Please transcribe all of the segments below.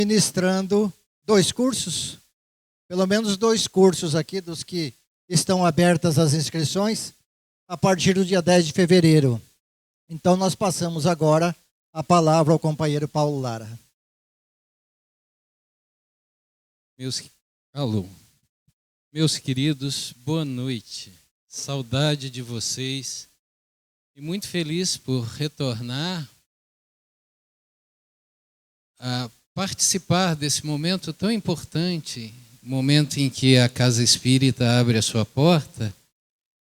ministrando 2 cursos, pelo menos 2 cursos aqui dos que estão abertas as inscrições, a partir do dia 10 de fevereiro. Então nós passamos agora a palavra ao companheiro Paulo Lara. Meus queridos, boa noite. Saudade de vocês e muito feliz por retornar a participar desse momento tão importante, momento em que a Casa Espírita abre a sua porta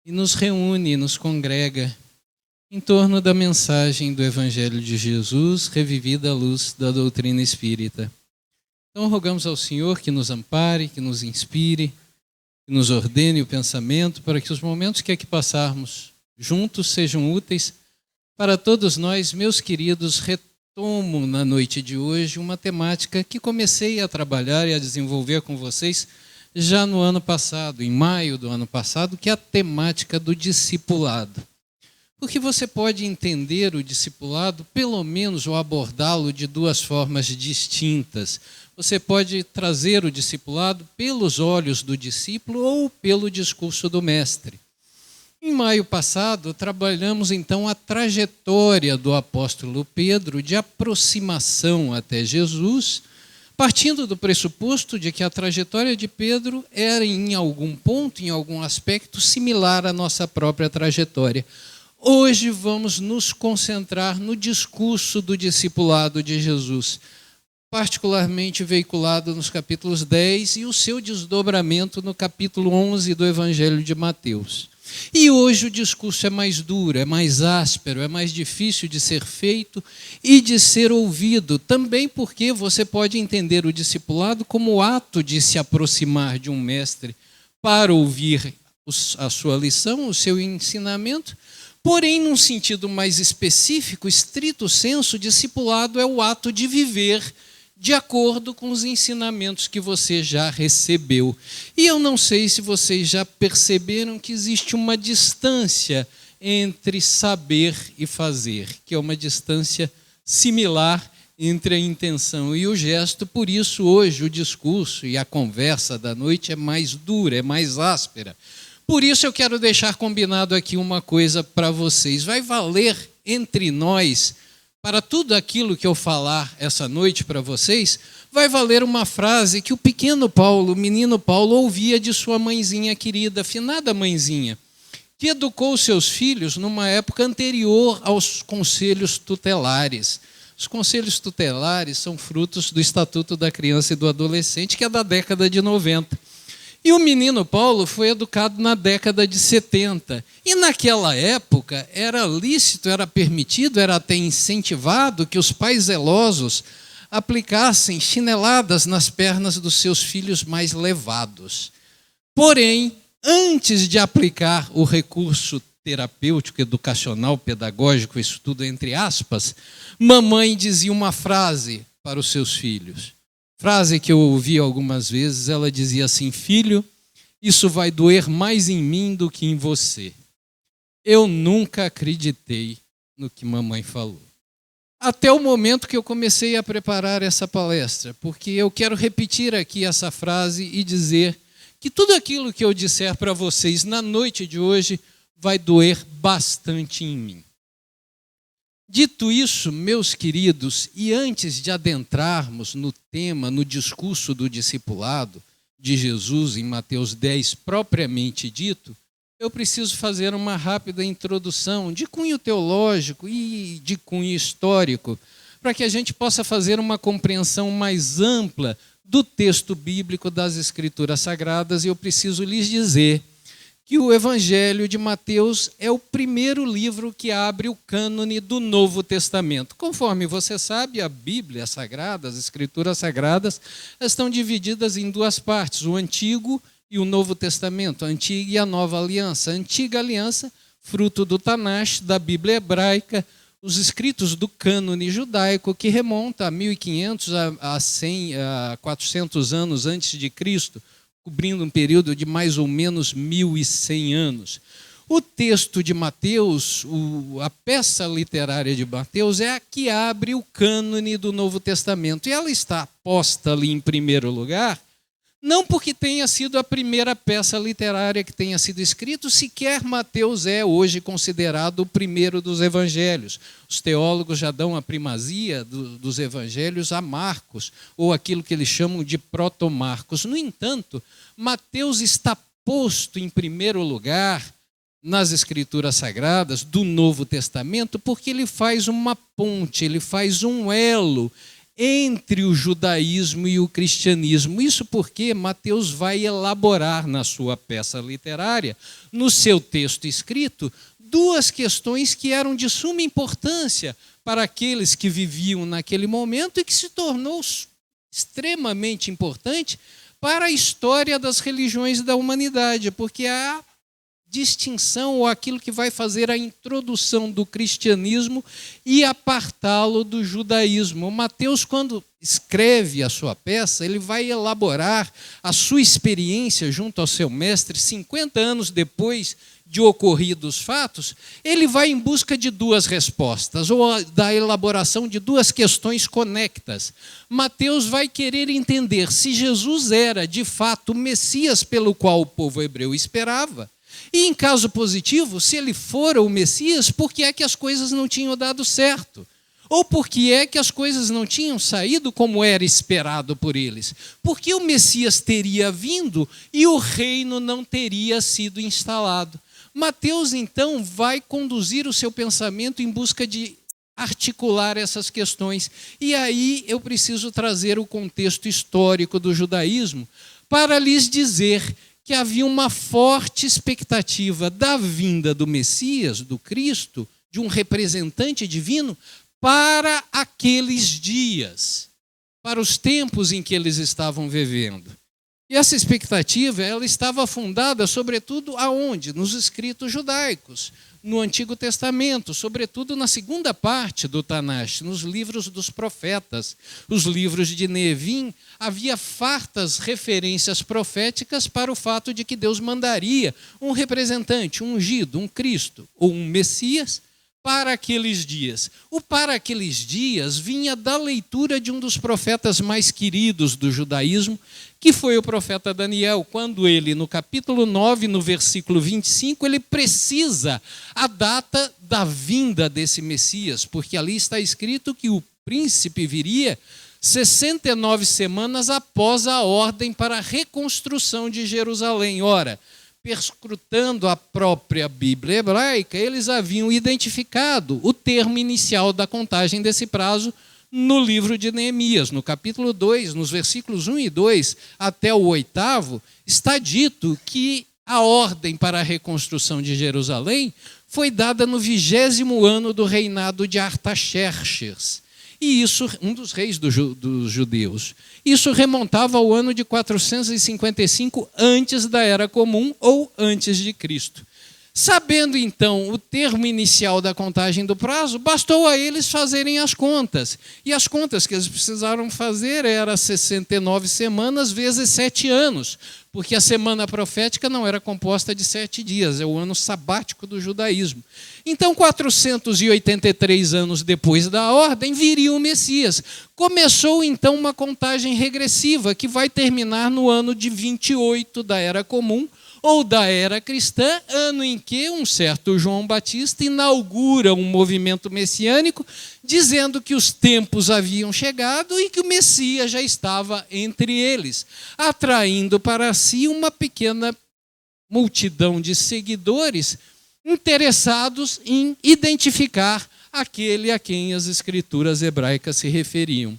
e nos reúne, nos congrega em torno da mensagem do Evangelho de Jesus, revivida à luz da doutrina espírita. Então rogamos ao Senhor que nos ampare, que nos inspire, que nos ordene o pensamento para que os momentos que aqui passarmos juntos sejam úteis para todos nós. Meus queridos, retomo na noite de hoje uma temática que comecei a trabalhar e a desenvolver com vocês já no ano passado, em maio do ano passado, que é a temática do discipulado. Porque você pode entender o discipulado, pelo menos, ou abordá-lo de 2 formas distintas. Você pode trazer o discipulado pelos olhos do discípulo ou pelo discurso do mestre. Em maio passado, trabalhamos então a trajetória do apóstolo Pedro de aproximação até Jesus, partindo do pressuposto de que a trajetória de Pedro era, em algum ponto, em algum aspecto, similar à nossa própria trajetória. Hoje vamos nos concentrar no discurso do discipulado de Jesus, particularmente veiculado nos capítulos 10 e o seu desdobramento no capítulo 11 do Evangelho de Mateus. E hoje o discurso é mais duro, é mais áspero, é mais difícil de ser feito e de ser ouvido, também porque você pode entender o discipulado como o ato de se aproximar de um mestre para ouvir a sua lição, o seu ensinamento. Porém, num sentido mais específico, estrito senso, discipulado é o ato de viver de acordo com os ensinamentos que você já recebeu. E eu não sei se vocês já perceberam que existe uma distância entre saber e fazer, que é uma distância similar entre a intenção e o gesto. Por isso, hoje, o discurso e a conversa da noite é mais dura, é mais áspera. Por isso eu quero deixar combinado aqui uma coisa para vocês. Vai valer entre nós, para tudo aquilo que eu falar essa noite para vocês, vai valer uma frase que o pequeno Paulo, o menino Paulo, ouvia de sua mãezinha querida, afinada mãezinha, que educou seus filhos numa época anterior aos conselhos tutelares. Os conselhos tutelares são frutos do Estatuto da Criança e do Adolescente, que é da década de 90. E o menino Paulo foi educado na década de 70. E naquela época era lícito, era permitido, era até incentivado que os pais zelosos aplicassem chineladas nas pernas dos seus filhos mais levados. Porém, antes de aplicar o recurso terapêutico, educacional, pedagógico, isso tudo entre aspas, mamãe dizia uma frase para os seus filhos. Frase que eu ouvi algumas vezes, ela dizia assim: filho, isso vai doer mais em mim do que em você. Eu nunca acreditei no que mamãe falou. Até o momento que eu comecei a preparar essa palestra, porque eu quero repetir aqui essa frase e dizer que tudo aquilo que eu disser para vocês na noite de hoje vai doer bastante em mim. Dito isso, meus queridos, e antes de adentrarmos no tema, no discurso do discipulado de Jesus em Mateus 10, propriamente dito, eu preciso fazer uma rápida introdução de cunho teológico e de cunho histórico, para que a gente possa fazer uma compreensão mais ampla do texto bíblico das Escrituras Sagradas. E eu preciso lhes dizer que o Evangelho de Mateus é o primeiro livro que abre o cânone do Novo Testamento. Conforme você sabe, a Bíblia Sagrada, as Escrituras Sagradas, estão divididas em 2 partes, o Antigo e o Novo Testamento, a Antiga e a Nova Aliança. A Antiga Aliança, fruto do Tanash, da Bíblia hebraica, os escritos do cânone judaico, que remonta a 1500 a 400 anos antes de Cristo, cobrindo um período de mais ou menos 1100 anos. O texto de Mateus, a peça literária de Mateus, é a que abre o cânone do Novo Testamento. E ela está posta ali em primeiro lugar, não porque tenha sido a primeira peça literária que tenha sido escrita, sequer Mateus é hoje considerado o primeiro dos evangelhos. Os teólogos já dão a primazia dos evangelhos a Marcos, ou aquilo que eles chamam de proto-Marcos. No entanto, Mateus está posto em primeiro lugar nas Escrituras Sagradas do Novo Testamento, porque ele faz uma ponte, ele faz um elo entre o judaísmo e o cristianismo. Isso porque Mateus vai elaborar na sua peça literária, no seu texto escrito, duas questões que eram de suma importância para aqueles que viviam naquele momento e que se tornou extremamente importante para a história das religiões da humanidade, porque a distinção ou aquilo que vai fazer a introdução do cristianismo e apartá-lo do judaísmo. Mateus, quando escreve a sua peça, ele vai elaborar a sua experiência junto ao seu mestre, 50 anos depois de ocorridos fatos, ele vai em busca de duas respostas, ou da elaboração de duas questões conectas. Mateus vai querer entender se Jesus era, de fato, o Messias pelo qual o povo hebreu esperava. E, em caso positivo, se ele fora o Messias, por que é que as coisas não tinham dado certo? Ou por que é que as coisas não tinham saído como era esperado por eles? Porque o Messias teria vindo e o reino não teria sido instalado. Mateus, então, vai conduzir o seu pensamento em busca de articular essas questões. E aí eu preciso trazer o contexto histórico do judaísmo para lhes dizer que havia uma forte expectativa da vinda do Messias, do Cristo, de um representante divino, para aqueles dias, para os tempos em que eles estavam vivendo. E essa expectativa, ela estava fundada, sobretudo, aonde? Nos escritos judaicos, no Antigo Testamento, sobretudo na segunda parte do Tanakh, nos livros dos profetas, os livros de Neevim. Havia fartas referências proféticas para o fato de que Deus mandaria um representante, um ungido, um Cristo ou um Messias para aqueles dias. O para aqueles dias vinha da leitura de um dos profetas mais queridos do judaísmo, que foi o profeta Daniel, quando ele, no capítulo 9, no versículo 25, ele precisa a data da vinda desse Messias, porque ali está escrito que o príncipe viria 69 semanas após a ordem para a reconstrução de Jerusalém. Ora, perscrutando a própria Bíblia hebraica, eles haviam identificado o termo inicial da contagem desse prazo no livro de Neemias, no capítulo 2, nos versículos 1 e 2 até o 8º, está dito que a ordem para a reconstrução de Jerusalém foi dada no 20º ano do reinado de Artaxerxes. E isso, um dos reis dos judeus. Isso remontava ao ano de 455 antes da Era Comum ou antes de Cristo. Sabendo, então, o termo inicial da contagem do prazo, bastou a eles fazerem as contas. E as contas que eles precisaram fazer eram 69 semanas vezes 7 anos, porque a semana profética não era composta de 7 dias, é o ano sabático do judaísmo. Então, 483 anos depois da ordem, viria o Messias. Começou, então, uma contagem regressiva, que vai terminar no ano de 28 da Era Comum, ou da era cristã, ano em que um certo João Batista inaugura um movimento messiânico, dizendo que os tempos haviam chegado e que o Messias já estava entre eles, atraindo para si uma pequena multidão de seguidores interessados em identificar aquele a quem as escrituras hebraicas se referiam.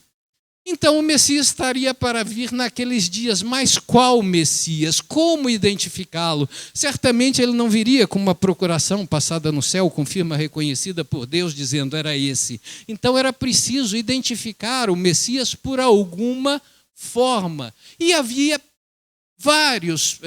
Então o Messias estaria para vir naqueles dias, mas qual Messias? Como identificá-lo? Certamente ele não viria com uma procuração passada no céu, com firma reconhecida por Deus, dizendo era esse. Então era preciso identificar o Messias por alguma forma. E havia várias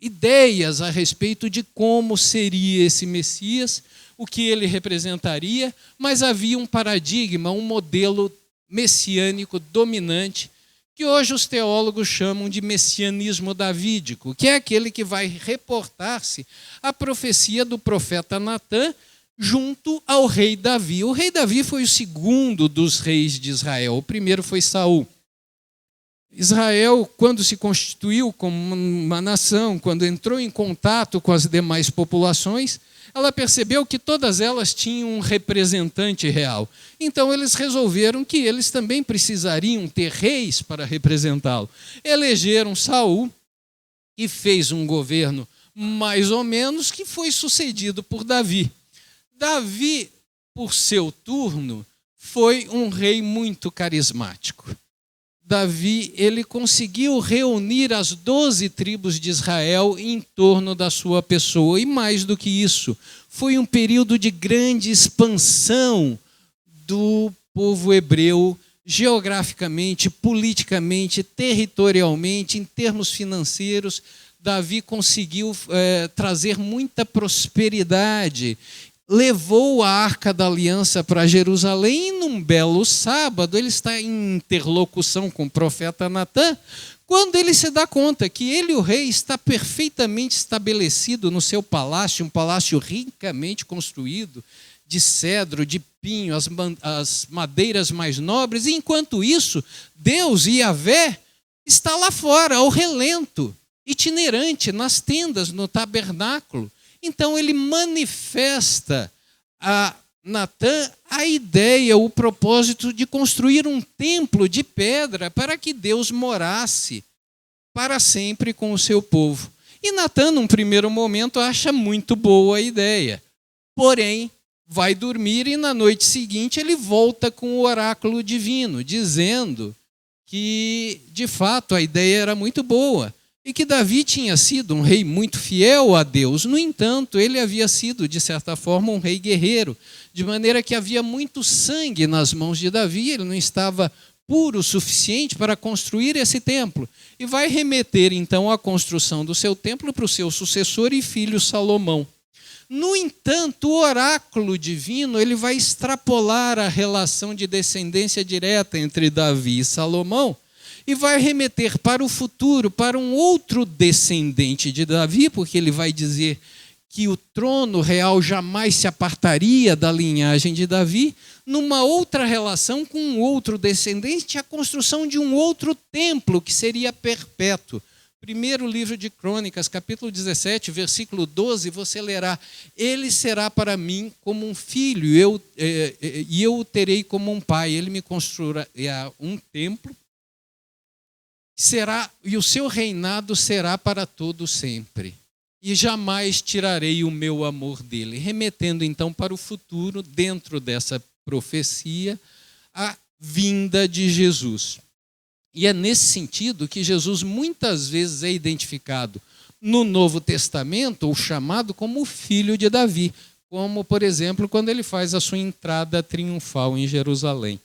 ideias a respeito de como seria esse Messias, o que ele representaria, mas havia um paradigma, um modelo messiânico dominante que hoje os teólogos chamam de messianismo davídico, que é aquele que vai reportar-se à profecia do profeta Natã junto ao rei Davi. O rei Davi foi o segundo dos reis de Israel, o primeiro foi Saul. Israel, quando se constituiu como uma nação, quando entrou em contato com as demais populações, ela percebeu que todas elas tinham um representante real. Então eles resolveram que eles também precisariam ter reis para representá-lo. Elegeram Saul, que fez um governo mais ou menos, que foi sucedido por Davi. Davi, por seu turno, foi um rei muito carismático. Davi, ele conseguiu reunir as 12 tribos de Israel em torno da sua pessoa. E mais do que isso, foi um período de grande expansão do povo hebreu, geograficamente, politicamente, territorialmente, em termos financeiros. Davi conseguiu trazer muita prosperidade. Levou a Arca da Aliança para Jerusalém e num belo sábado ele está em interlocução com o profeta Natã, quando ele se dá conta que ele, o rei, está perfeitamente estabelecido no seu palácio, um palácio ricamente construído, de cedro, de pinho, as madeiras mais nobres, e enquanto isso, Deus, Yahvé, está lá fora, ao relento, itinerante, nas tendas, no tabernáculo. Então ele manifesta a Natã a ideia, o propósito de construir um templo de pedra para que Deus morasse para sempre com o seu povo. E Natã, num primeiro momento, acha muito boa a ideia. Porém, vai dormir e na noite seguinte ele volta com o oráculo divino, dizendo que, de fato, a ideia era muito boa. E que Davi tinha sido um rei muito fiel a Deus. No entanto, ele havia sido, de certa forma, um rei guerreiro, de maneira que havia muito sangue nas mãos de Davi, ele não estava puro o suficiente para construir esse templo. E vai remeter, então, a construção do seu templo para o seu sucessor e filho Salomão. No entanto, o oráculo divino ele vai extrapolar a relação de descendência direta entre Davi e Salomão, e vai remeter para o futuro, para um outro descendente de Davi, porque ele vai dizer que o trono real jamais se apartaria da linhagem de Davi, numa outra relação com um outro descendente, a construção de um outro templo que seria perpétuo. Primeiro livro de Crônicas, capítulo 17, versículo 12, você lerá: ele será para mim como um filho, e eu o terei como um pai. Ele me construirá um templo, e o seu reinado será para todo sempre, e jamais tirarei o meu amor dele. Remetendo então para o futuro, dentro dessa profecia, a vinda de Jesus. E é nesse sentido que Jesus muitas vezes é identificado no Novo Testamento, ou chamado como o filho de Davi, como, por exemplo, quando ele faz a sua entrada triunfal em Jerusalém.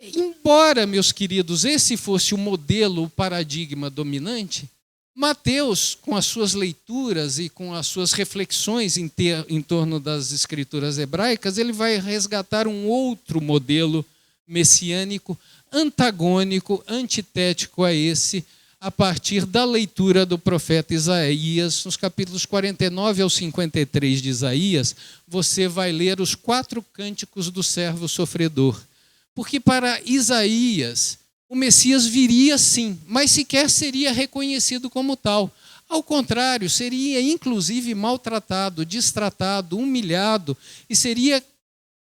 Embora, meus queridos, esse fosse o modelo, o paradigma dominante, Mateus, com as suas leituras e com as suas reflexões em torno das escrituras hebraicas, ele vai resgatar um outro modelo messiânico, antagônico, antitético a esse, a partir da leitura do profeta Isaías. Nos capítulos 49 ao 53 de Isaías, você vai ler os 4 cânticos do servo sofredor. Porque para Isaías, o Messias viria sim, mas sequer seria reconhecido como tal. Ao contrário, seria inclusive maltratado, destratado, humilhado e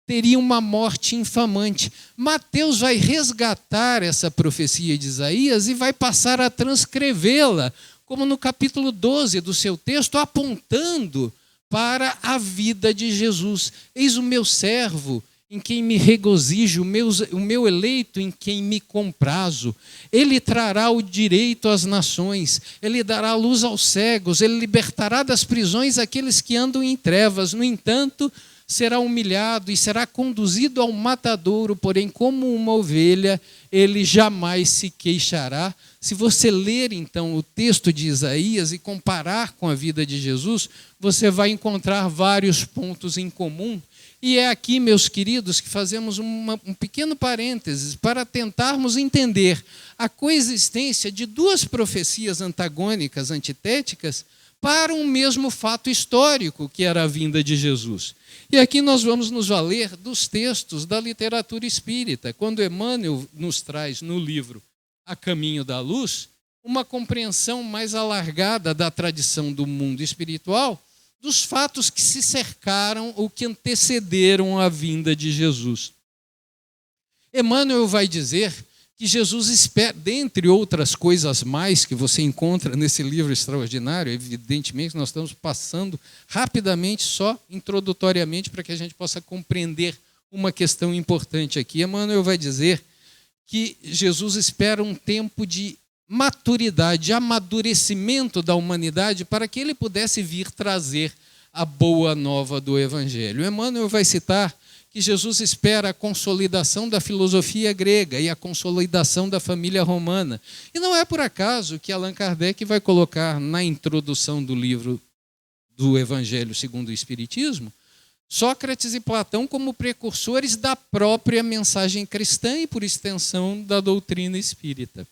teria uma morte infamante. Mateus vai resgatar essa profecia de Isaías e vai passar a transcrevê-la, como no capítulo 12 do seu texto, apontando para a vida de Jesus. Eis o meu servo, em quem me regozijo, o meu eleito, em quem me comprazo. Ele trará o direito às nações, ele dará luz aos cegos, ele libertará das prisões aqueles que andam em trevas. No entanto, será humilhado e será conduzido ao matadouro, porém, como uma ovelha, ele jamais se queixará. Se você ler, então, o texto de Isaías e comparar com a vida de Jesus, você vai encontrar vários pontos em comum E é aqui, meus queridos, que fazemos um pequeno parênteses para tentarmos entender a coexistência de duas profecias antagônicas, antitéticas, para um mesmo fato histórico, que era a vinda de Jesus. E aqui nós vamos nos valer dos textos da literatura espírita, quando Emmanuel nos traz no livro A Caminho da Luz uma compreensão mais alargada da tradição do mundo espiritual, dos fatos que se cercaram ou que antecederam a vinda de Jesus. Emmanuel vai dizer que Jesus espera, dentre outras coisas mais que você encontra nesse livro extraordinário, evidentemente nós estamos passando rapidamente, só introdutoriamente, para que a gente possa compreender uma questão importante aqui. Emmanuel vai dizer que Jesus espera um tempo de maturidade, amadurecimento da humanidade para que ele pudesse vir trazer a boa nova do Evangelho. Emmanuel vai citar que Jesus espera a consolidação da filosofia grega e a consolidação da família romana. E não é por acaso que Allan Kardec vai colocar na introdução do livro do Evangelho segundo o Espiritismo Sócrates e Platão como precursores da própria mensagem cristã e, por extensão, da doutrina espírita.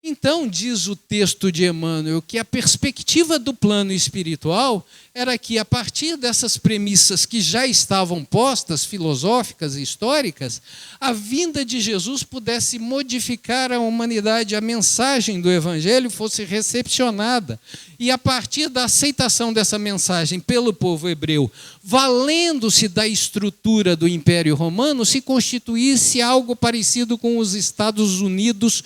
Então, diz o texto de Emmanuel que a perspectiva do plano espiritual era que, a partir dessas premissas que já estavam postas, filosóficas e históricas, a vinda de Jesus pudesse modificar a humanidade, a mensagem do Evangelho fosse recepcionada. E, a partir da aceitação dessa mensagem pelo povo hebreu, valendo-se da estrutura do Império Romano, se constituísse algo parecido com os Estados Unidos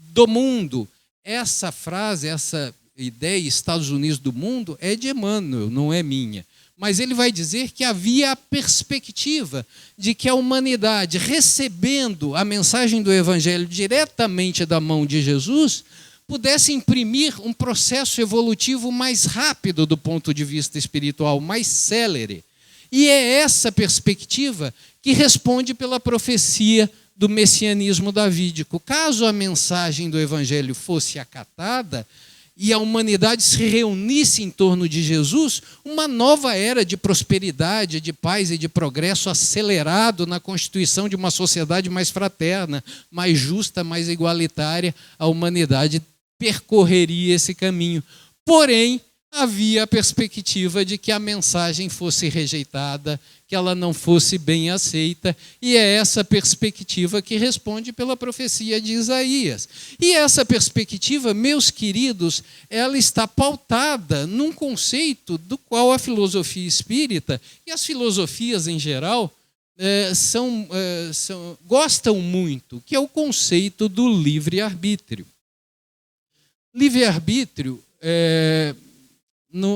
do mundo. Essa frase, essa ideia, Estados Unidos do mundo, é de Emmanuel, não é minha. Mas ele vai dizer que havia a perspectiva de que a humanidade, recebendo a mensagem do Evangelho diretamente da mão de Jesus, pudesse imprimir um processo evolutivo mais rápido do ponto de vista espiritual, mais célere. E é essa perspectiva que responde pela profecia do messianismo davídico. Caso a mensagem do Evangelho fosse acatada e a humanidade se reunisse em torno de Jesus, uma nova era de prosperidade, de paz e de progresso acelerado na constituição de uma sociedade mais fraterna, mais justa, mais igualitária, a humanidade percorreria esse caminho. Porém, havia a perspectiva de que a mensagem fosse rejeitada, que ela não fosse bem aceita, e é essa perspectiva que responde pela profecia de Isaías. E essa perspectiva, meus queridos, ela está pautada num conceito do qual a filosofia espírita e as filosofias em geral gostam muito, que é o conceito do livre-arbítrio. Livre-arbítrio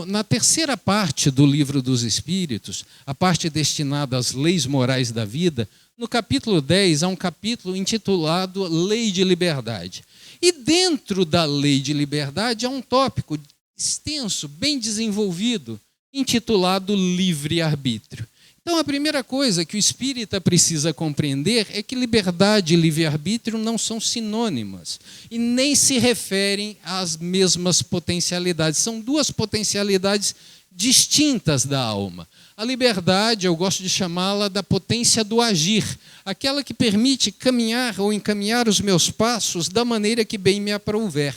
na terceira parte do Livro dos Espíritos, a parte destinada às leis morais da vida, no capítulo 10 há um capítulo intitulado Lei de Liberdade. E dentro da Lei de Liberdade há um tópico extenso, bem desenvolvido, intitulado livre-arbítrio. Então, a primeira coisa que o espírita precisa compreender é que liberdade e livre-arbítrio não são sinônimas e nem se referem às mesmas potencialidades. São duas potencialidades distintas da alma. A liberdade, eu gosto de chamá-la da potência do agir, aquela que permite caminhar ou encaminhar os meus passos da maneira que bem me aprouver.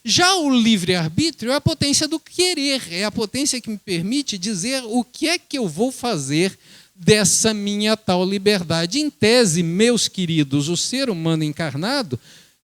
Já o livre-arbítrio é a potência do querer, é a potência que me permite dizer o que é que eu vou fazer dessa minha tal liberdade. Em tese, meus queridos, o ser humano encarnado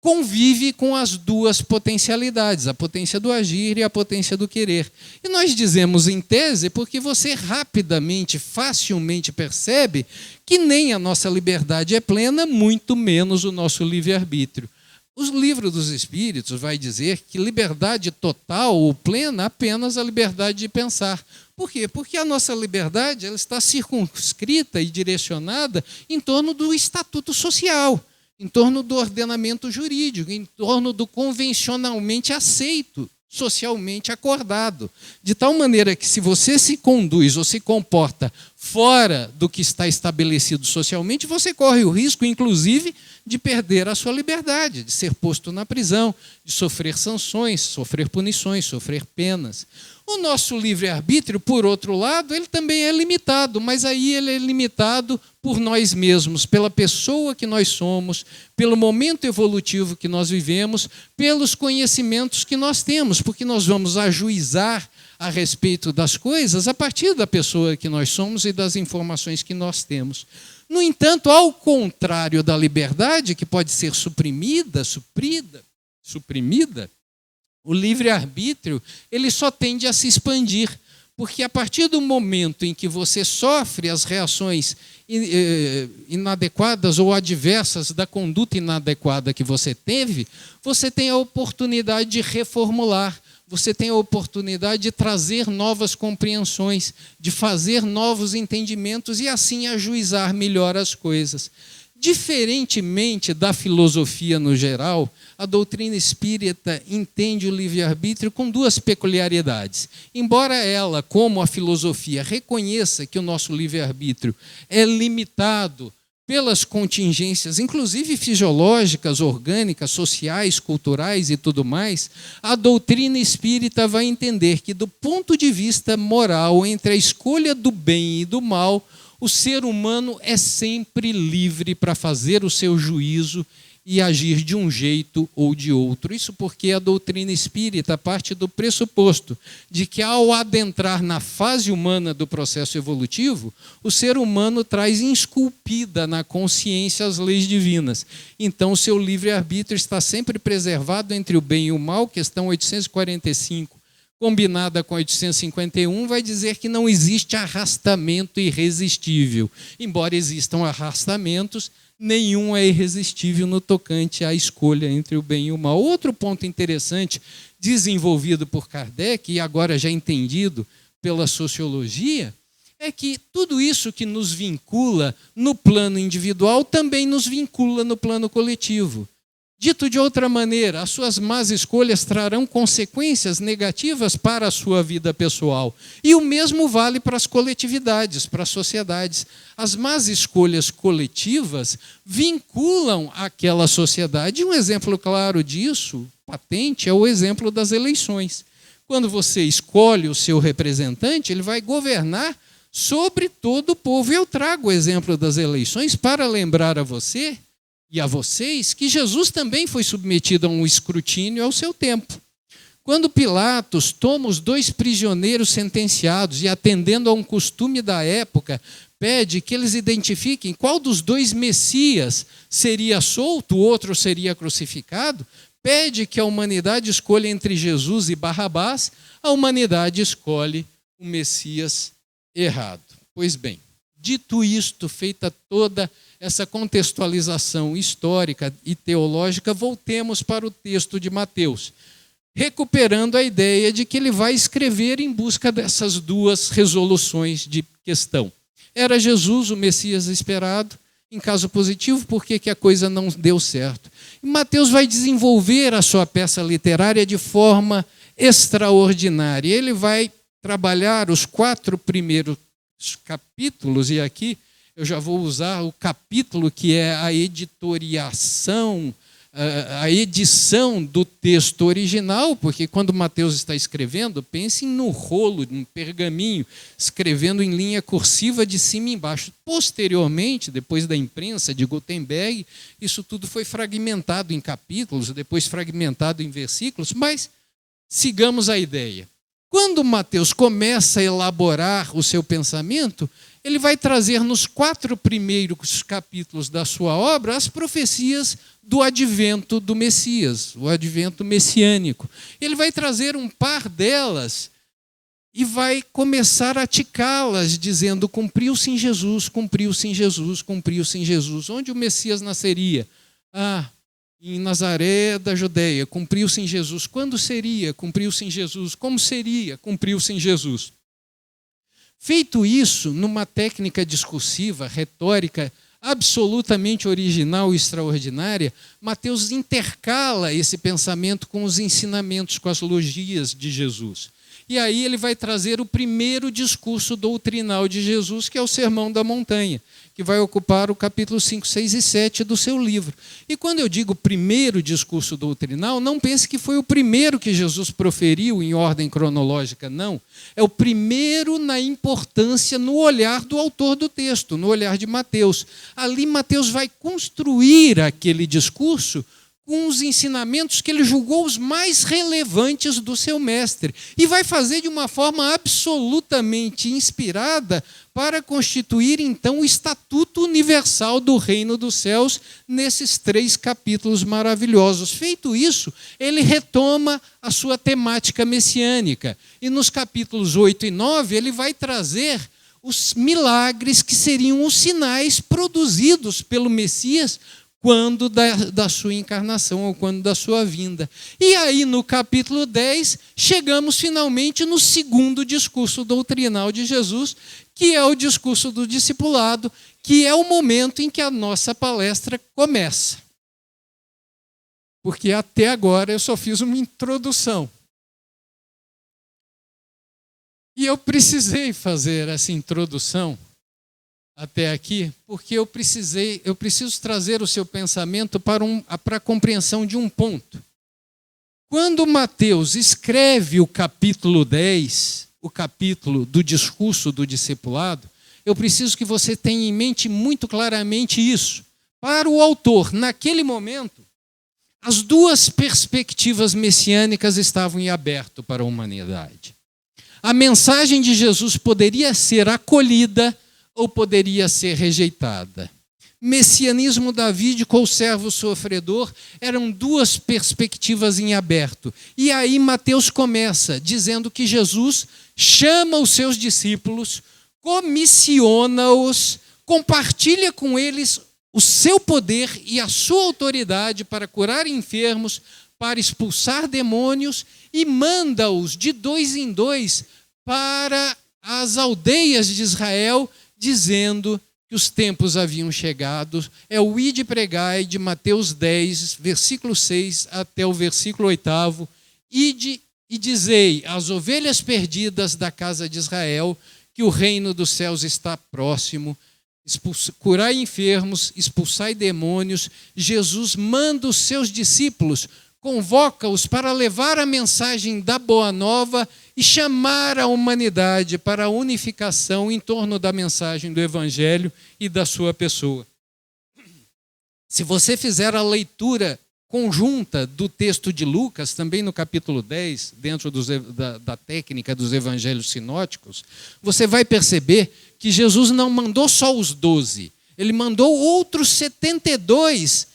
convive com as duas potencialidades, a potência do agir e a potência do querer. E nós dizemos em tese porque você rapidamente, facilmente percebe que nem a nossa liberdade é plena, muito menos o nosso livre-arbítrio. O Livro dos Espíritos vai dizer que liberdade total ou plena apenas a liberdade de pensar. Por quê? Porque a nossa liberdade ela está circunscrita e direcionada em torno do estatuto social, em torno do ordenamento jurídico, em torno do convencionalmente aceito, socialmente acordado. De tal maneira que se você se conduz ou se comporta fora do que está estabelecido socialmente, você corre o risco, inclusive, de perder a sua liberdade, de ser posto na prisão, de sofrer sanções, sofrer punições, sofrer penas. O nosso livre-arbítrio, por outro lado, ele também é limitado, mas aí ele é limitado por nós mesmos, pela pessoa que nós somos, pelo momento evolutivo que nós vivemos, pelos conhecimentos que nós temos, porque nós vamos ajuizar a respeito das coisas a partir da pessoa que nós somos e das informações que nós temos. No entanto, ao contrário da liberdade, que pode ser suprimida, o livre-arbítrio, ele só tende a se expandir, porque a partir do momento em que você sofre as reações inadequadas ou adversas da conduta inadequada que você teve, você tem a oportunidade de reformular, você tem a oportunidade de trazer novas compreensões, de fazer novos entendimentos e assim ajuizar melhor as coisas. Diferentemente da filosofia no geral, a doutrina espírita entende o livre-arbítrio com duas peculiaridades. Embora ela, como a filosofia, reconheça que o nosso livre-arbítrio é limitado pelas contingências, inclusive fisiológicas, orgânicas, sociais, culturais e tudo mais, a doutrina espírita vai entender que, do ponto de vista moral, entre a escolha do bem e do mal, o ser humano é sempre livre para fazer o seu juízo e agir de um jeito ou de outro. Isso porque a doutrina espírita parte do pressuposto de que, ao adentrar na fase humana do processo evolutivo, o ser humano traz esculpida na consciência as leis divinas. Então, o seu livre-arbítrio está sempre preservado entre o bem e o mal. Questão 845, combinada com 851, vai dizer que não existe arrastamento irresistível. Embora existam arrastamentos, nenhum é irresistível no tocante à escolha entre o bem e o mal. Outro ponto interessante, desenvolvido por Kardec, e agora já entendido pela sociologia, é que tudo isso que nos vincula no plano individual também nos vincula no plano coletivo. Dito de outra maneira, as suas más escolhas trarão consequências negativas para a sua vida pessoal. E o mesmo vale para as coletividades, para as sociedades. As más escolhas coletivas vinculam aquela sociedade. Um exemplo claro disso, patente, é o exemplo das eleições. Quando você escolhe o seu representante, ele vai governar sobre todo o povo. Eu trago o exemplo das eleições para lembrar a você e a vocês que Jesus também foi submetido a um escrutínio ao seu tempo. Quando Pilatos toma os 2 prisioneiros sentenciados e, atendendo a um costume da época, pede que eles identifiquem qual dos 2 Messias seria solto, o outro seria crucificado, pede que a humanidade escolha entre Jesus e Barrabás, a humanidade escolhe o Messias errado. Pois bem, dito isto, feita toda essa contextualização histórica e teológica, voltemos para o texto de Mateus, recuperando a ideia de que ele vai escrever em busca dessas 2 resoluções de questão. Era Jesus o Messias esperado? Em caso positivo, por que a coisa não deu certo? E Mateus vai desenvolver a sua peça literária de forma extraordinária. Ele vai trabalhar os 4 primeiros capítulos, e aqui eu já vou usar o capítulo que é a editoriação, a edição do texto original, porque quando Mateus está escrevendo, pensem no rolo, num pergaminho, escrevendo em linha cursiva de cima e embaixo. Posteriormente, depois da imprensa de Gutenberg, isso tudo foi fragmentado em capítulos, depois fragmentado em versículos, mas sigamos a ideia. Quando Mateus começa a elaborar o seu pensamento, ele vai trazer nos 4 primeiros capítulos da sua obra as profecias do advento do Messias, o advento messiânico. Ele vai trazer um par delas e vai começar a ticá-las, dizendo: cumpriu-se em Jesus, cumpriu-se em Jesus, cumpriu-se em Jesus. Onde o Messias nasceria? Em Nazaré da Judeia, cumpriu-se em Jesus. Quando seria? Cumpriu-se em Jesus. Como seria? Cumpriu-se em Jesus. Feito isso, numa técnica discursiva, retórica, absolutamente original e extraordinária, Mateus intercala esse pensamento com os ensinamentos, com as logias de Jesus. E aí ele vai trazer o primeiro discurso doutrinal de Jesus, que é o Sermão da Montanha, que vai ocupar o capítulo 5, 6 e 7 do seu livro. E quando eu digo primeiro discurso doutrinal, não pense que foi o primeiro que Jesus proferiu em ordem cronológica, não. É o primeiro na importância no olhar do autor do texto, no olhar de Mateus. Ali Mateus vai construir aquele discurso com os ensinamentos que ele julgou os mais relevantes do seu mestre. E vai fazer de uma forma absolutamente inspirada para constituir, então, o estatuto universal do reino dos céus nesses 3 capítulos maravilhosos. Feito isso, ele retoma a sua temática messiânica. E nos capítulos 8 e 9, ele vai trazer os milagres que seriam os sinais produzidos pelo Messias quando da sua encarnação ou quando da sua vinda. E aí, no capítulo 10, chegamos finalmente no segundo discurso doutrinal de Jesus, que é o discurso do discipulado, que é o momento em que a nossa palestra começa. Porque até agora eu só fiz uma introdução. E eu precisei fazer essa introdução até aqui, porque eu preciso trazer o seu pensamento para a compreensão de um ponto. Quando Mateus escreve o capítulo 10, o capítulo do discurso do discipulado, eu preciso que você tenha em mente muito claramente isso. Para o autor, naquele momento, as 2 perspectivas messiânicas estavam em aberto para a humanidade. A mensagem de Jesus poderia ser acolhida ou poderia ser rejeitada. Messianismo davídico ou servo sofredor eram 2 perspectivas em aberto. E aí Mateus começa dizendo que Jesus chama os seus discípulos, comissiona-os, compartilha com eles o seu poder e a sua autoridade para curar enfermos, para expulsar demônios, e manda-os de 2 em 2 para as aldeias de Israel, dizendo que os tempos haviam chegado. É o ide pregai de Mateus 10, versículo 6 até o versículo 8. Ide e dizei às ovelhas perdidas da casa de Israel que o reino dos céus está próximo. Curai enfermos, expulsai demônios. Jesus manda os seus discípulos, convoca-os para levar a mensagem da Boa Nova e chamar a humanidade para a unificação em torno da mensagem do Evangelho e da sua pessoa. Se você fizer a leitura conjunta do texto de Lucas, também no capítulo 10, dentro da técnica dos evangelhos sinóticos, você vai perceber que Jesus não mandou só os 12, ele mandou outros 72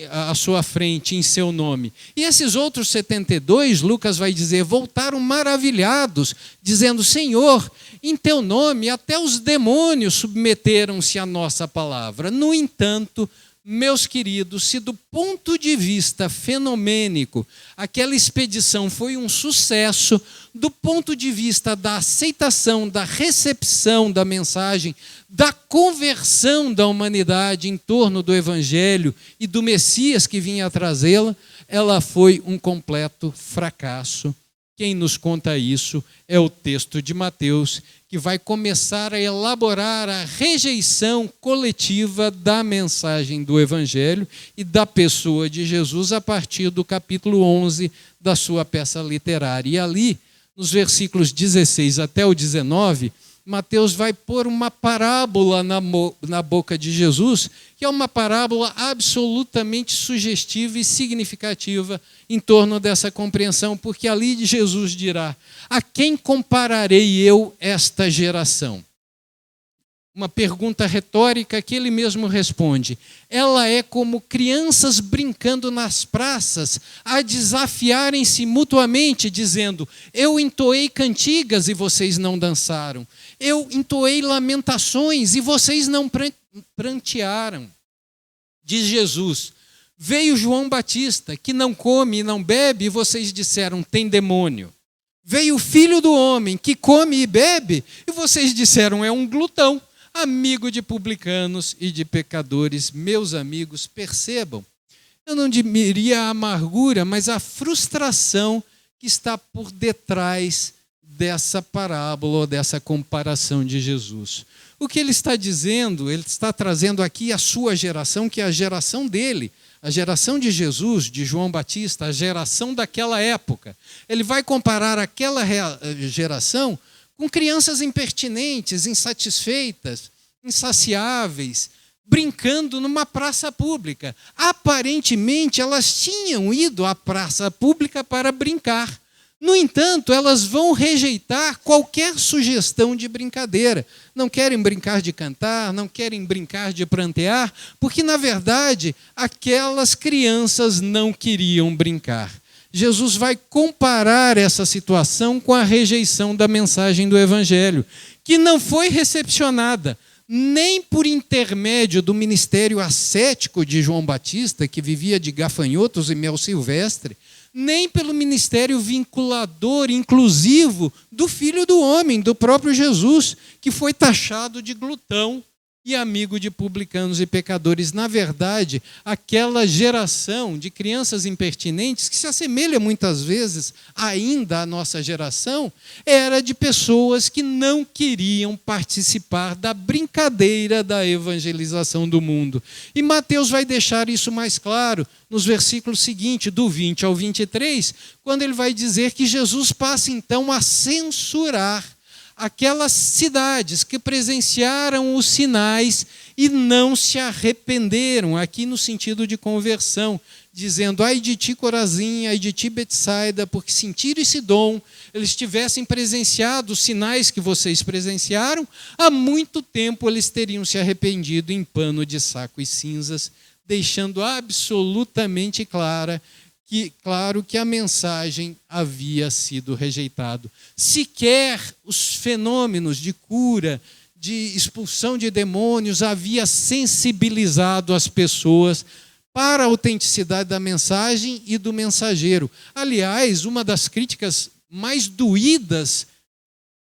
à sua frente, em seu nome. E esses outros 72, Lucas vai dizer, voltaram maravilhados, dizendo, Senhor, em teu nome até os demônios submeteram-se à nossa palavra. No entanto, meus queridos, se do ponto de vista fenomênico aquela expedição foi um sucesso, do ponto de vista da aceitação, da recepção da mensagem, da conversão da humanidade em torno do Evangelho e do Messias que vinha a trazê-la, ela foi um completo fracasso. Quem nos conta isso é o texto de Mateus, que vai começar a elaborar a rejeição coletiva da mensagem do Evangelho e da pessoa de Jesus a partir do capítulo 11 da sua peça literária. E ali, nos versículos 16 até o 19, Mateus vai pôr uma parábola na boca de Jesus, que é uma parábola absolutamente sugestiva e significativa em torno dessa compreensão, porque ali Jesus dirá, a quem compararei eu esta geração? Uma pergunta retórica que ele mesmo responde. Ela é como crianças brincando nas praças, a desafiarem-se mutuamente, dizendo, eu entoei cantigas e vocês não dançaram. Eu entoei lamentações e vocês não prantearam. Diz Jesus, veio João Batista, que não come e não bebe, e vocês disseram, tem demônio. Veio o Filho do Homem, que come e bebe, e vocês disseram, é um glutão. Amigo de publicanos e de pecadores, meus amigos, percebam, eu não diria a amargura, mas a frustração que está por detrás dessa parábola ou dessa comparação de Jesus. O que ele está dizendo, ele está trazendo aqui a sua geração, que é a geração dele, a geração de Jesus, de João Batista, a geração daquela época. Ele vai comparar aquela geração com crianças impertinentes, insatisfeitas, insaciáveis, brincando numa praça pública. Aparentemente, elas tinham ido à praça pública para brincar. No entanto, elas vão rejeitar qualquer sugestão de brincadeira. Não querem brincar de cantar, não querem brincar de prantear, porque, na verdade, aquelas crianças não queriam brincar. Jesus vai comparar essa situação com a rejeição da mensagem do Evangelho, que não foi recepcionada nem por intermédio do ministério ascético de João Batista, que vivia de gafanhotos e mel silvestre, nem pelo ministério vinculador, inclusivo, do Filho do Homem, do próprio Jesus, que foi taxado de glutão e amigo de publicanos e pecadores. Na verdade, aquela geração de crianças impertinentes, que se assemelha muitas vezes ainda à nossa geração, era de pessoas que não queriam participar da brincadeira da evangelização do mundo. E Mateus vai deixar isso mais claro nos versículos seguintes, do 20 ao 23, quando ele vai dizer que Jesus passa então a censurar aquelas cidades que presenciaram os sinais e não se arrependeram, aqui no sentido de conversão, dizendo: ai de ti, Corazim, ai de ti, Betsaida, porque se em Tiro e Sidom eles tivessem presenciado os sinais que vocês presenciaram, há muito tempo eles teriam se arrependido em pano de saco e cinzas, deixando absolutamente claro que a mensagem havia sido rejeitada. Sequer os fenômenos de cura, de expulsão de demônios, havia sensibilizado as pessoas para a autenticidade da mensagem e do mensageiro. Aliás, uma das críticas mais doídas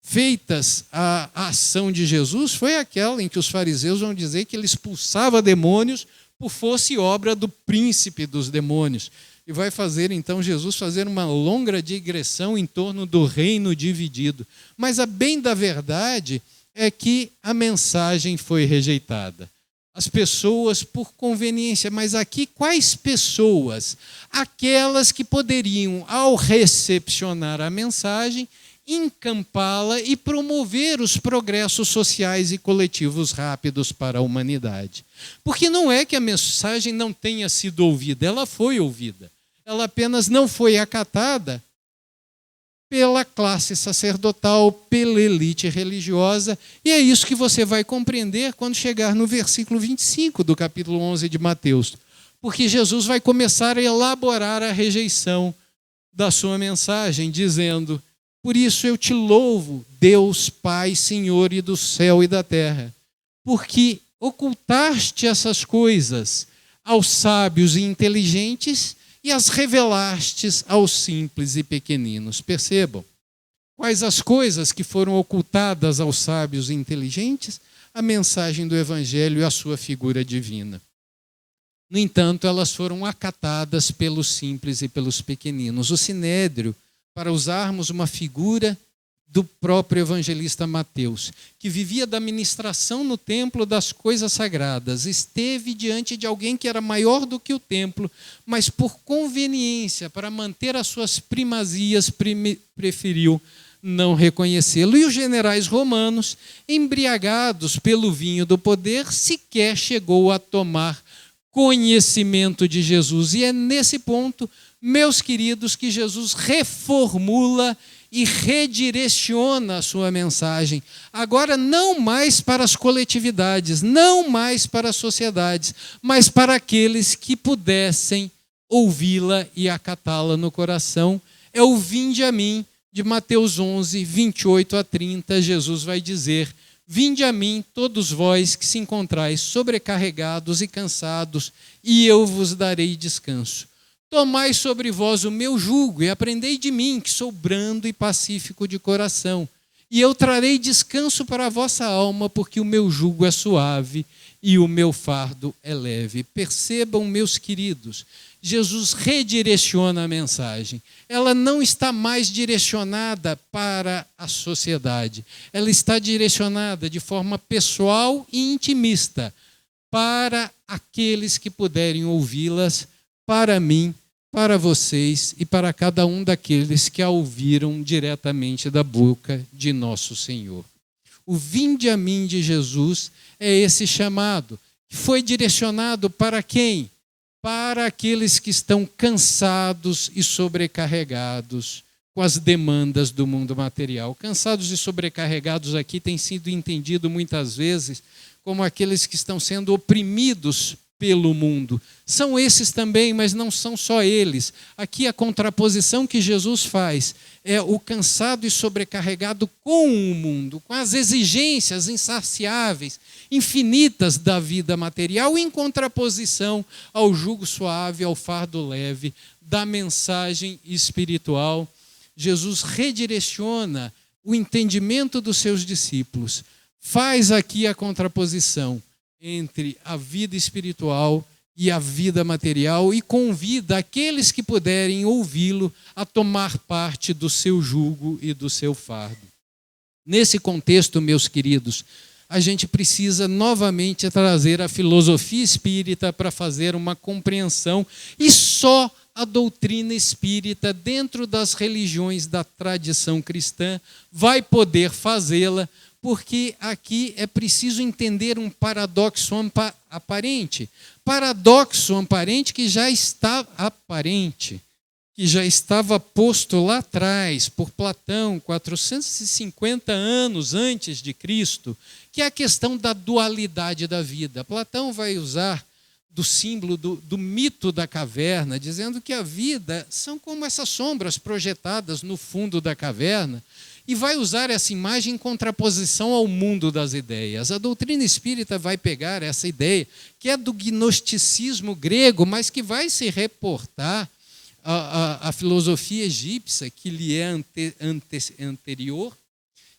feitas à ação de Jesus foi aquela em que os fariseus vão dizer que ele expulsava demônios por força e obra do príncipe dos demônios. E vai fazer, então, Jesus fazer uma longa digressão em torno do reino dividido. Mas a bem da verdade é que a mensagem foi rejeitada. As pessoas por conveniência, mas aqui quais pessoas? Aquelas que poderiam, ao recepcionar a mensagem, encampá-la e promover os progressos sociais e coletivos rápidos para a humanidade. Porque não é que a mensagem não tenha sido ouvida, ela foi ouvida. Ela apenas não foi acatada pela classe sacerdotal, pela elite religiosa, e é isso que você vai compreender quando chegar no versículo 25 do capítulo 11 de Mateus. Porque Jesus vai começar a elaborar a rejeição da sua mensagem, dizendo: por isso eu te louvo, Deus Pai, Senhor e do céu e da terra, porque ocultaste essas coisas aos sábios e inteligentes e as revelastes aos simples e pequeninos. Percebam, quais as coisas que foram ocultadas aos sábios e inteligentes? A mensagem do Evangelho e a sua figura divina. No entanto, elas foram acatadas pelos simples e pelos pequeninos. O sinédrio, para usarmos uma figura do próprio evangelista Mateus, que vivia da ministração no templo das coisas sagradas, esteve diante de alguém que era maior do que o templo, mas por conveniência, para manter as suas primazias, preferiu não reconhecê-lo. E os generais romanos, embriagados pelo vinho do poder, sequer chegou a tomar conhecimento de Jesus. E é nesse ponto, meus queridos, que Jesus reformula e redireciona a sua mensagem. Agora, não mais para as coletividades, não mais para as sociedades, mas para aqueles que pudessem ouvi-la e acatá-la no coração. É o vinde a mim, de Mateus 11, 28 a 30, Jesus vai dizer: vinde a mim, todos vós que se encontrais sobrecarregados e cansados, e eu vos darei descanso. Tomai sobre vós o meu jugo e aprendei de mim, que sou brando e pacífico de coração, e eu trarei descanso para a vossa alma, porque o meu jugo é suave e o meu fardo é leve. Percebam, meus queridos, Jesus redireciona a mensagem. Ela não está mais direcionada para a sociedade. Ela está direcionada de forma pessoal e intimista para aqueles que puderem ouvi-las, para mim, para vocês e para cada um daqueles que a ouviram diretamente da boca de nosso Senhor. O vinde a mim de Jesus é esse chamado, que foi direcionado para quem? Para aqueles que estão cansados e sobrecarregados com as demandas do mundo material. Cansados e sobrecarregados aqui tem sido entendido muitas vezes como aqueles que estão sendo oprimidos pelo mundo. São esses também, mas não são só eles. Aqui a contraposição que Jesus faz é o cansado e sobrecarregado com o mundo, com as exigências insaciáveis, infinitas da vida material, em contraposição ao jugo suave, ao fardo leve da mensagem espiritual. Jesus redireciona o entendimento dos seus discípulos, faz aqui a contraposição entre a vida espiritual e a vida material e convida aqueles que puderem ouvi-lo a tomar parte do seu jugo e do seu fardo. Nesse contexto, meus queridos, a gente precisa novamente trazer a filosofia espírita para fazer uma compreensão, e só a doutrina espírita, dentro das religiões da tradição cristã, vai poder fazê-la, porque aqui é preciso entender um paradoxo aparente. Paradoxo aparente que já está aparente, que já estava posto lá atrás por Platão, 450 anos antes de Cristo, que é a questão da dualidade da vida. Platão vai usar do símbolo do mito da caverna, dizendo que a vida são como essas sombras projetadas no fundo da caverna, e vai usar essa imagem em contraposição ao mundo das ideias. A doutrina espírita vai pegar essa ideia, que é do gnosticismo grego, mas que vai se reportar à filosofia egípcia, que lhe é anterior,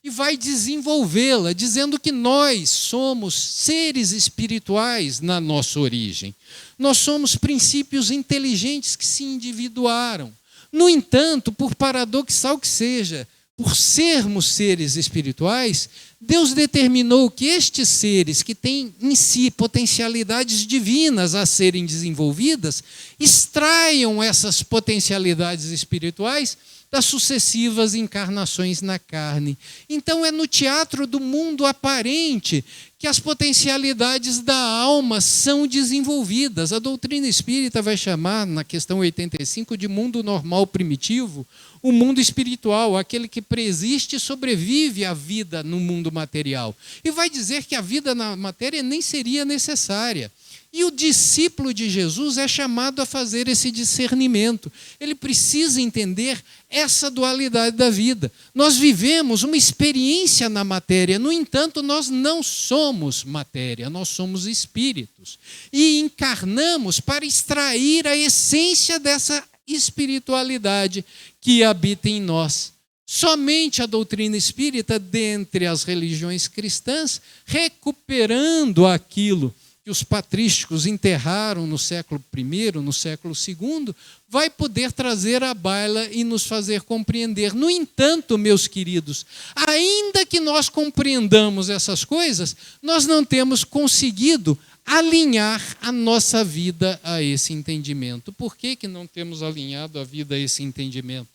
e vai desenvolvê-la, dizendo que nós somos seres espirituais na nossa origem. Nós somos princípios inteligentes que se individuaram. No entanto, por paradoxal que seja, por sermos seres espirituais, Deus determinou que estes seres, que têm em si potencialidades divinas a serem desenvolvidas, extraiam essas potencialidades espirituais das sucessivas encarnações na carne. Então é no teatro do mundo aparente que as potencialidades da alma são desenvolvidas. A doutrina espírita vai chamar, na questão 85, de mundo normal primitivo, o mundo espiritual, aquele que preexiste e sobrevive à vida no mundo material. E vai dizer que a vida na matéria nem seria necessária. E o discípulo de Jesus é chamado a fazer esse discernimento. Ele precisa entender essa dualidade da vida. Nós vivemos uma experiência na matéria, no entanto, nós não somos matéria, nós somos espíritos. E encarnamos para extrair a essência dessa espiritualidade que habita em nós. Somente a doutrina espírita, dentre as religiões cristãs, recuperando aquilo que os patrísticos enterraram no século I, no século II, vai poder trazer à baila e nos fazer compreender. No entanto, meus queridos, ainda que nós compreendamos essas coisas, nós não temos conseguido alinhar a nossa vida a esse entendimento. Por que não temos alinhado a vida a esse entendimento?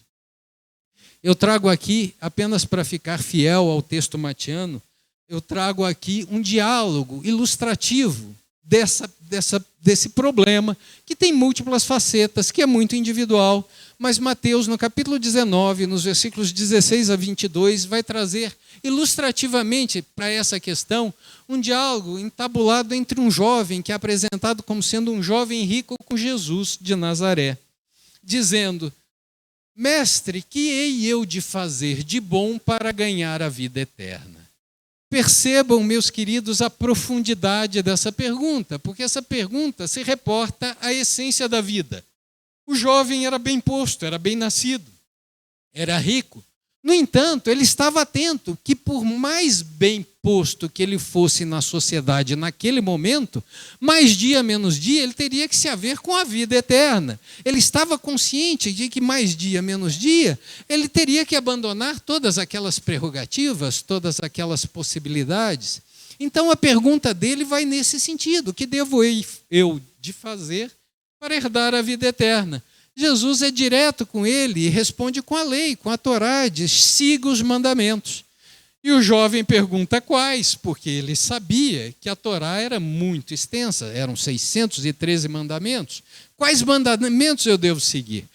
Eu trago aqui, apenas para ficar fiel ao texto matiano, eu trago aqui um diálogo ilustrativo desse problema, que tem múltiplas facetas, que é muito individual, mas Mateus, no capítulo 19, nos versículos 16 a 22, vai trazer ilustrativamente para essa questão um diálogo entabulado entre um jovem, que é apresentado como sendo um jovem rico, com Jesus de Nazaré, dizendo: Mestre, que hei eu de fazer de bom para ganhar a vida eterna? Percebam, meus queridos, a profundidade dessa pergunta, porque essa pergunta se reporta à essência da vida. O jovem era bem posto, era bem nascido, era rico. No entanto, ele estava atento que, por mais bem posto que ele fosse na sociedade naquele momento, mais dia menos dia, ele teria que se haver com a vida eterna. Ele estava consciente de que mais dia menos dia, ele teria que abandonar todas aquelas prerrogativas, todas aquelas possibilidades. Então, a pergunta dele vai nesse sentido: o que devo eu de fazer para herdar a vida eterna? Jesus é direto com ele e responde com a lei, com a Torá, diz: siga os mandamentos. E o jovem pergunta quais, porque ele sabia que a Torá era muito extensa, eram 613 mandamentos. Quais mandamentos eu devo seguir?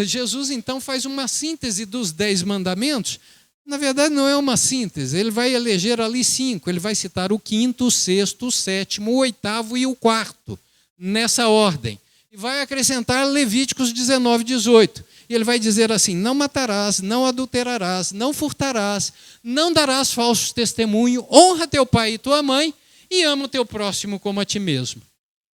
Jesus então faz uma síntese dos 10 mandamentos. Na verdade, não é uma síntese, ele vai eleger ali 5, ele vai citar o 5º, o 6º, o 7º, o 8º e o 4º, nessa ordem. E vai acrescentar Levíticos 19, 18. E ele vai dizer assim: não matarás, não adulterarás, não furtarás, não darás falso testemunho, honra teu pai e tua mãe e ama o teu próximo como a ti mesmo.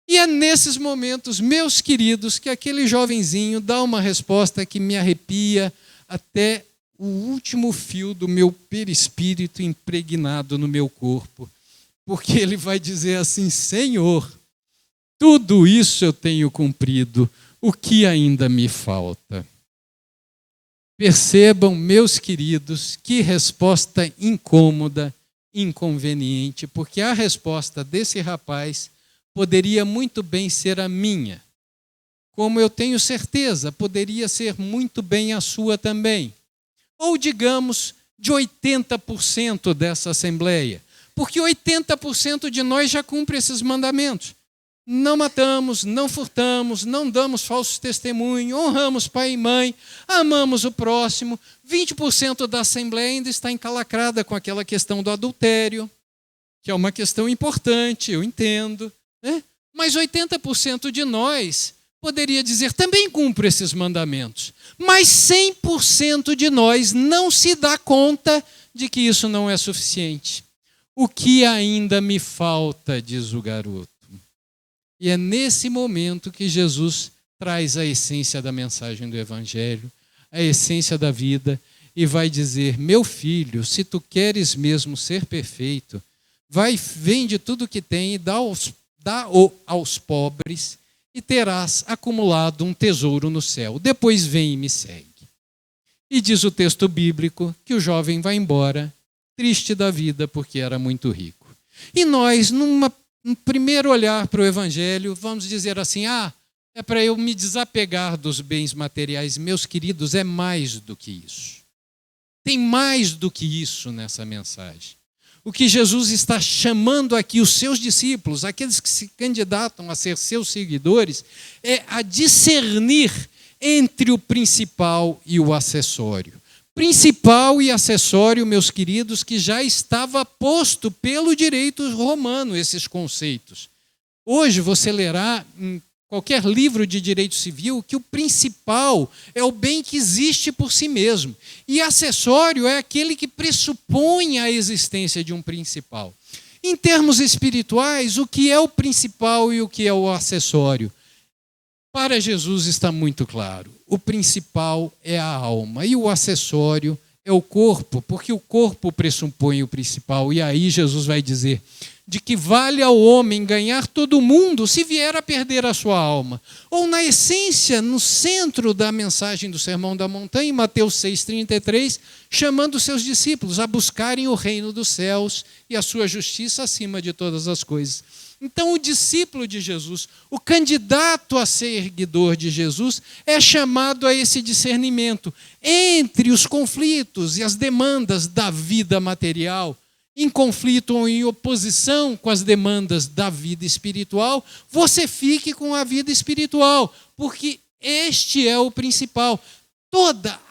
E é nesses momentos, meus queridos, que aquele jovenzinho dá uma resposta que me arrepia até o último fio do meu perispírito impregnado no meu corpo. Porque ele vai dizer assim: Senhor, tudo isso eu tenho cumprido, o que ainda me falta? Percebam, meus queridos, que resposta incômoda, inconveniente, porque a resposta desse rapaz poderia muito bem ser a minha. Como eu tenho certeza, poderia ser muito bem a sua também. Ou, digamos, de 80% dessa assembleia, porque 80% de nós já cumpre esses mandamentos. Não matamos, não furtamos, não damos falso testemunho, honramos pai e mãe, amamos o próximo. 20% da Assembleia ainda está encalacrada com aquela questão do adultério, que é uma questão importante, eu entendo, né? Mas 80% de nós poderia dizer: também cumpro esses mandamentos. Mas 100% de nós não se dá conta de que isso não é suficiente. O que ainda me falta, diz o garoto. E é nesse momento que Jesus traz a essência da mensagem do Evangelho, a essência da vida, e vai dizer: meu filho, se tu queres mesmo ser perfeito, vende tudo que tem e dá aos pobres, e terás acumulado um tesouro no céu. Depois vem e me segue. E diz o texto bíblico que o jovem vai embora, triste da vida, porque era muito rico. E nós, no primeiro olhar para o Evangelho, vamos dizer assim: é para eu me desapegar dos bens materiais. Meus queridos, é mais do que isso. Tem mais do que isso nessa mensagem. O que Jesus está chamando aqui os seus discípulos, aqueles que se candidatam a ser seus seguidores, é a discernir entre o principal e o acessório. Principal e acessório, meus queridos, que já estava posto pelo direito romano, esses conceitos. Hoje você lerá em qualquer livro de direito civil que o principal é o bem que existe por si mesmo. E acessório é aquele que pressupõe a existência de um principal. Em termos espirituais, o que é o principal e o que é o acessório? Para Jesus está muito claro. O principal é a alma e o acessório é o corpo, porque o corpo pressupõe o principal. E aí Jesus vai dizer: de que vale ao homem ganhar todo o mundo se vier a perder a sua alma. Ou na essência, no centro da mensagem do Sermão da Montanha, em Mateus 6,33, chamando seus discípulos a buscarem o reino dos céus e a sua justiça acima de todas as coisas. Então, o discípulo de Jesus, o candidato a ser seguidor de Jesus, é chamado a esse discernimento entre os conflitos e as demandas da vida material, em conflito ou em oposição com as demandas da vida espiritual. Você fique com a vida espiritual, porque este é o principal.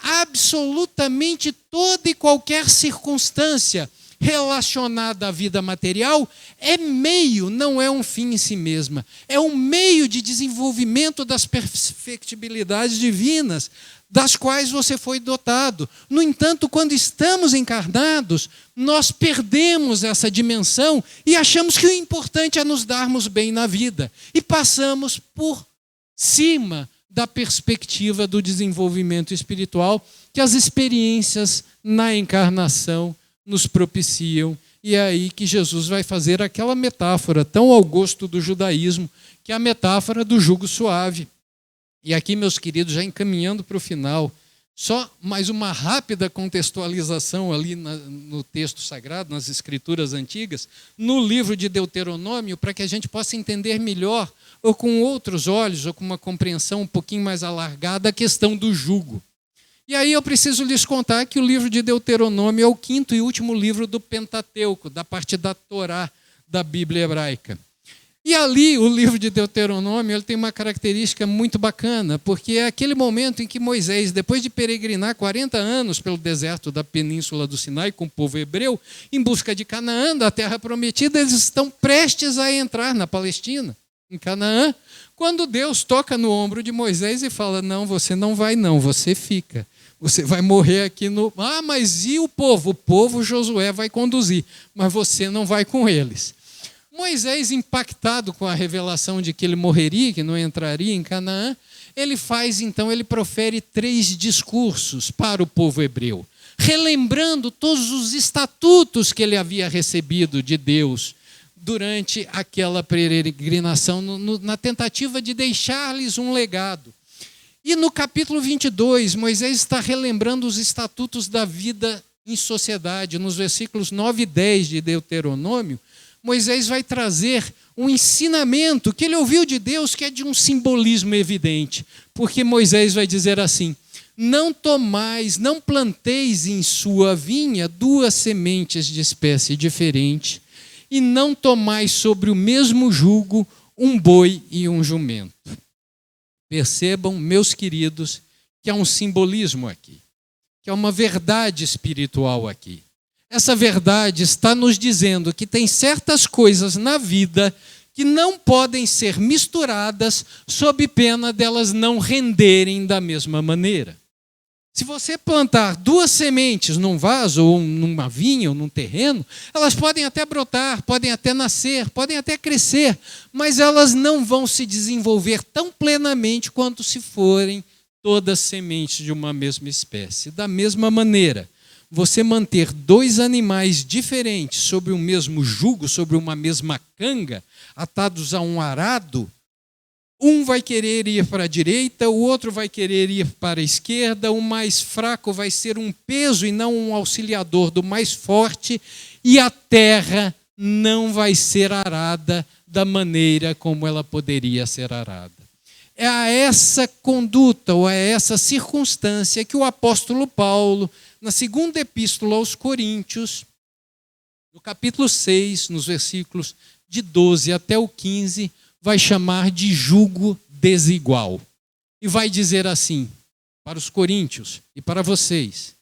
Absolutamente toda e qualquer circunstância relacionada à vida material é meio, não é um fim em si mesma. É um meio de desenvolvimento das perfectibilidades divinas, das quais você foi dotado. No entanto, quando estamos encarnados, nós perdemos essa dimensão e achamos que o importante é nos darmos bem na vida. E passamos por cima da perspectiva do desenvolvimento espiritual que as experiências na encarnação nos propiciam. E é aí que Jesus vai fazer aquela metáfora tão ao gosto do judaísmo, que é a metáfora do jugo suave. E aqui, meus queridos, já encaminhando para o final, só mais uma rápida contextualização ali no texto sagrado, nas escrituras antigas, no livro de Deuteronômio, para que a gente possa entender melhor, ou com outros olhos, ou com uma compreensão um pouquinho mais alargada, a questão do jugo. E aí eu preciso lhes contar que o livro de Deuteronômio é o 5º e último livro do Pentateuco, da parte da Torá da Bíblia hebraica. E ali o livro de Deuteronômio ele tem uma característica muito bacana, porque é aquele momento em que Moisés, depois de peregrinar 40 anos pelo deserto da península do Sinai com o povo hebreu, em busca de Canaã, da terra prometida, eles estão prestes a entrar na Palestina, em Canaã, quando Deus toca no ombro de Moisés e fala: não, você não vai não, você fica. Você vai morrer aqui no... Ah, mas e o povo? O povo Josué vai conduzir, mas você não vai com eles. Moisés, impactado com a revelação de que ele morreria, que não entraria em Canaã, ele profere 3 discursos para o povo hebreu, relembrando todos os estatutos que ele havia recebido de Deus durante aquela peregrinação, na tentativa de deixar-lhes um legado. E no capítulo 22, Moisés está relembrando os estatutos da vida em sociedade. Nos versículos 9 e 10 de Deuteronômio, Moisés vai trazer um ensinamento que ele ouviu de Deus, que é de um simbolismo evidente. Porque Moisés vai dizer assim: não tomais, não planteis em sua vinha 2 sementes de espécie diferente, e não tomais sobre o mesmo jugo um boi e um jumento. Percebam, meus queridos, que há um simbolismo aqui, que há uma verdade espiritual aqui. Essa verdade está nos dizendo que tem certas coisas na vida que não podem ser misturadas sob pena delas não renderem da mesma maneira. Se você plantar 2 sementes num vaso, ou numa vinha, ou num terreno, elas podem até brotar, podem até nascer, podem até crescer, mas elas não vão se desenvolver tão plenamente quanto se forem todas sementes de uma mesma espécie. Da mesma maneira, você manter 2 animais diferentes sobre o mesmo jugo, sobre uma mesma canga, atados a um arado, um vai querer ir para a direita, o outro vai querer ir para a esquerda, o mais fraco vai ser um peso e não um auxiliador do mais forte, e a terra não vai ser arada da maneira como ela poderia ser arada. É a essa conduta, ou é essa circunstância que o apóstolo Paulo, na 2ª epístola aos Coríntios, no capítulo 6, nos versículos de 12 até o 15, vai chamar de jugo desigual. E vai dizer assim, para os coríntios e para vocês: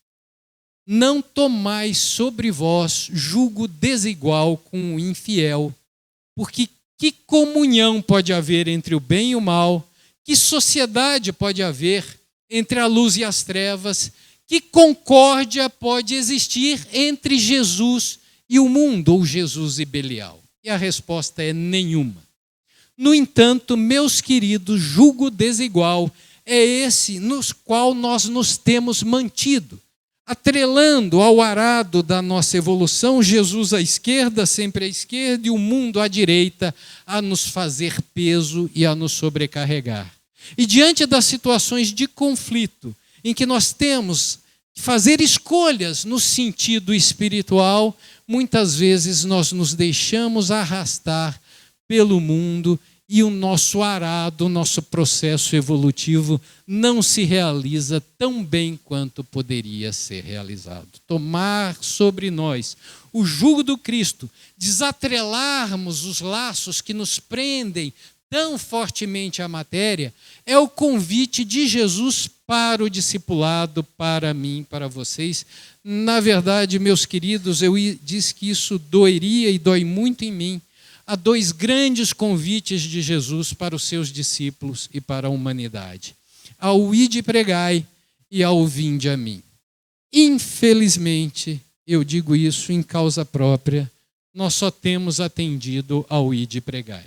não tomais sobre vós jugo desigual com o infiel, porque que comunhão pode haver entre o bem e o mal? Que sociedade pode haver entre a luz e as trevas? Que concórdia pode existir entre Jesus e o mundo, ou Jesus e Belial? E a resposta é nenhuma. No entanto, meus queridos, jugo desigual é esse nos qual nós nos temos mantido, atrelando ao arado da nossa evolução, Jesus à esquerda, sempre à esquerda, e o mundo à direita, a nos fazer peso e a nos sobrecarregar. E diante das situações de conflito, em que nós temos que fazer escolhas no sentido espiritual, muitas vezes nós nos deixamos arrastar pelo mundo e o nosso arado, o nosso processo evolutivo não se realiza tão bem quanto poderia ser realizado. Tomar sobre nós o jugo do Cristo, desatrelarmos os laços que nos prendem tão fortemente à matéria, é o convite de Jesus para o discipulado, para mim, para vocês. Na verdade, meus queridos, eu disse que isso doeria e dói muito em mim. Há 2 grandes convites de Jesus para os seus discípulos e para a humanidade: ao ide e pregai e ao vinde a mim. Infelizmente, eu digo isso em causa própria, nós só temos atendido ao ide e pregai.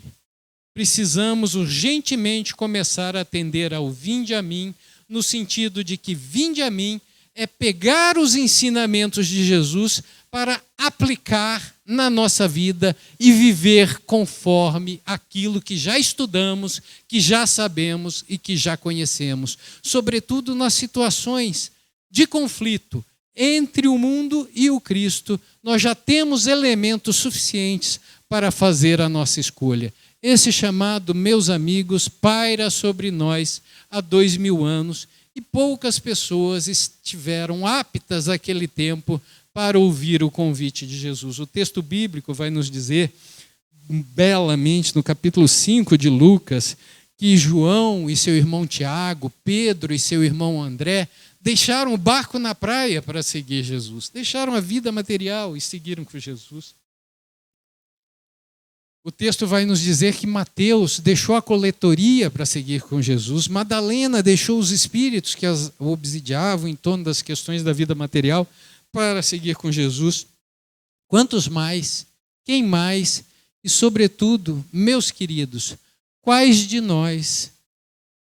precisamos urgentemente começar a atender ao vinde a mim, no sentido de que vinde a mim é pegar os ensinamentos de Jesus para aplicar na nossa vida e viver conforme aquilo que já estudamos, que já sabemos e que já conhecemos. Sobretudo nas situações de conflito entre o mundo e o Cristo, nós já temos elementos suficientes para fazer a nossa escolha. Esse chamado, meus amigos, paira sobre nós há 2000 anos e poucas pessoas estiveram aptas naquele tempo para ouvir o convite de Jesus. O texto bíblico vai nos dizer, belamente, no capítulo 5 de Lucas, que João e seu irmão Tiago, Pedro e seu irmão André, deixaram o barco na praia para seguir Jesus. Deixaram a vida material e seguiram com Jesus. O texto vai nos dizer que Mateus deixou a coletoria para seguir com Jesus. Madalena deixou os espíritos que as obsidiavam em torno das questões da vida material para seguir com Jesus. Quantos mais? Quem mais? E, sobretudo, meus queridos, quais de nós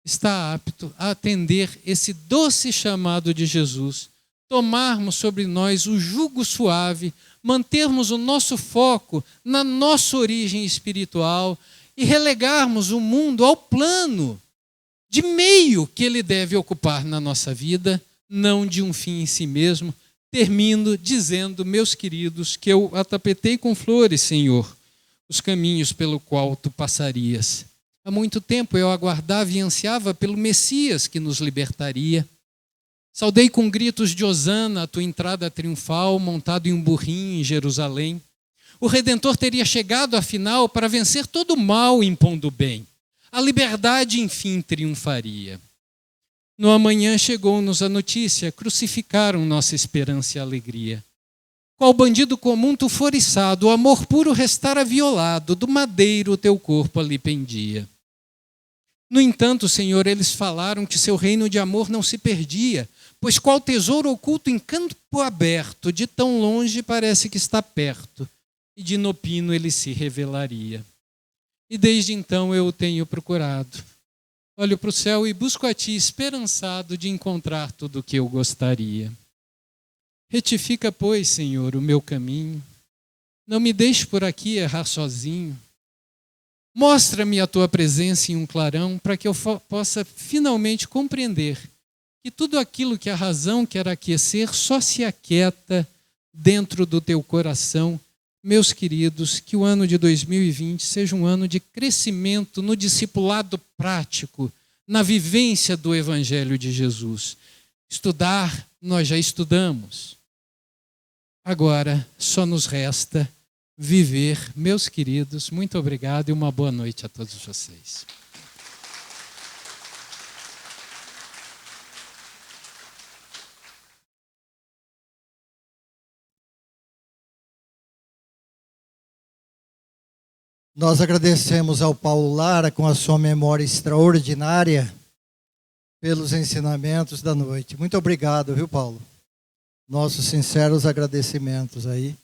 está apto a atender esse doce chamado de Jesus, tomarmos sobre nós o jugo suave, mantermos o nosso foco na nossa origem espiritual e relegarmos o mundo ao plano de meio que ele deve ocupar na nossa vida, não de um fim em si mesmo. Termino dizendo, meus queridos, que eu atapetei com flores, Senhor, os caminhos pelo qual tu passarias. Há muito tempo eu aguardava e ansiava pelo Messias que nos libertaria. Saudei com gritos de hosana a tua entrada triunfal, montado em um burrinho em Jerusalém. O Redentor teria chegado, afinal, para vencer todo o mal impondo o bem. A liberdade, enfim, triunfaria. No amanhã chegou-nos a notícia, crucificaram nossa esperança e alegria. Qual bandido comum tu foriçado, o amor puro restara violado, do madeiro o teu corpo ali pendia. No entanto, Senhor, eles falaram que seu reino de amor não se perdia, pois qual tesouro oculto em campo aberto, de tão longe parece que está perto, e de inopino ele se revelaria. E desde então eu o tenho procurado. Olho para o céu e busco a ti, esperançado de encontrar tudo o que eu gostaria. Retifica, pois, Senhor, o meu caminho. Não me deixe por aqui errar sozinho. Mostra-me a tua presença em um clarão para que eu possa finalmente compreender que tudo aquilo que a razão quer aquecer só se aquieta dentro do teu coração. Meus queridos, que o ano de 2020 seja um ano de crescimento no discipulado prático, na vivência do Evangelho de Jesus. Estudar, nós já estudamos. Agora, só nos resta viver. Meus queridos, muito obrigado e uma boa noite a todos vocês. Nós agradecemos ao Paulo Lara, com a sua memória extraordinária, pelos ensinamentos da noite. Muito obrigado, viu, Paulo? Nossos sinceros agradecimentos aí,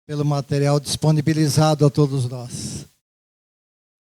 pelo material disponibilizado a todos nós.